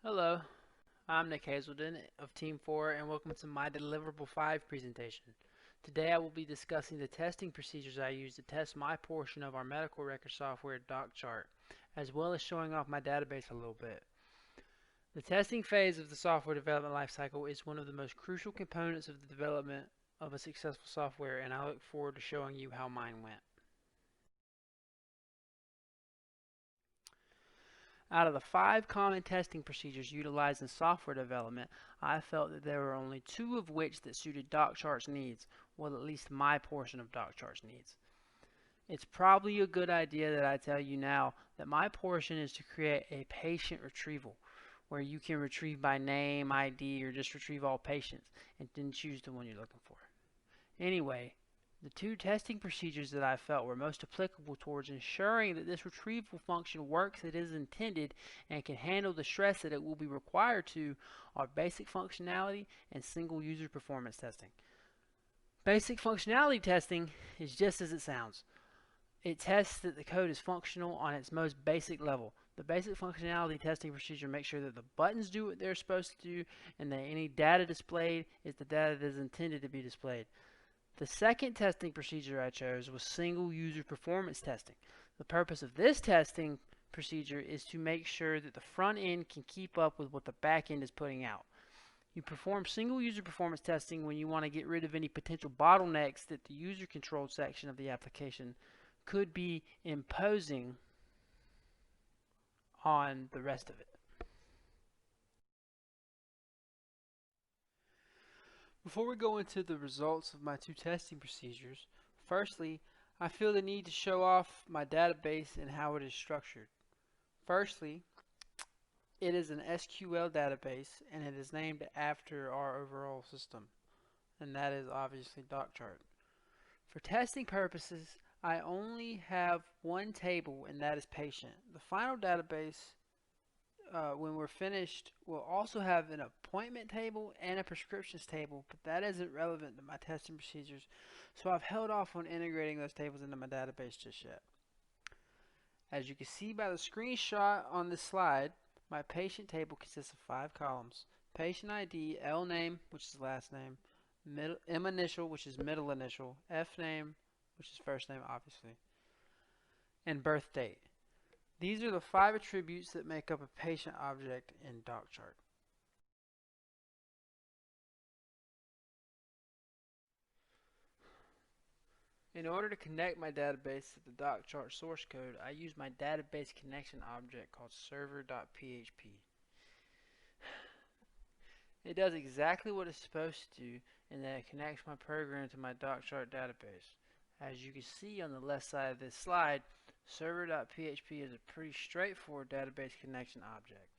Hello, I'm Nick Haselden of Team 4 and welcome to my Deliverable 5 presentation. Today I will be discussing the testing procedures I use to test my portion of our medical record software DoChart, as well as showing off my database a little bit. The testing phase of the software development lifecycle is one of the most crucial components of the development of a successful software, and I look forward to showing you how mine went. Out of the 5 common testing procedures utilized in software development, I felt that there were only 2 of which that suited DoChart's needs, well, at least my portion of DoChart's needs. It's probably a good idea that I tell you now that my portion is to create a patient retrieval, where you can retrieve by name, ID, or just retrieve all patients, and then choose the one you're looking for. Anyway, the 2 testing procedures that I felt were most applicable towards ensuring that this retrieval function works as it is intended and can handle the stress that it will be required to are basic functionality and single user performance testing. Basic functionality testing is just as it sounds. It tests that the code is functional on its most basic level. The basic functionality testing procedure makes sure that the buttons do what they're supposed to do and that any data displayed is the data that is intended to be displayed. The second testing procedure I chose was single user performance testing. The purpose of this testing procedure is to make sure that the front end can keep up with what the back end is putting out. You perform single user performance testing when you want to get rid of any potential bottlenecks that the user controlled section of the application could be imposing on the rest of it. Before we go into the results of my 2 testing procedures, firstly, I feel the need to show off my database and how it is structured. Firstly, it is an SQL database and it is named after our overall system, and that is obviously DoChart. For testing purposes, I only have one table, and that is patient. The final database, when we're finished, will also have an appointment table and a prescriptions table, but that isn't relevant to my testing procedures, so I've held off on integrating those tables into my database just yet. As you can see by the screenshot on this slide, my patient table consists of 5 columns: patient ID, L name, which is last name, M initial, which is middle initial, F name, which is first name obviously, and birth date. These are the 5 attributes that make up a patient object in DoChart. In order to connect my database to the DoChart source code, I use my database connection object called server.php. It does exactly what it's supposed to do in that it connects my program to my DoChart database. As you can see on the left side of this slide, server.php is a pretty straightforward database connection object.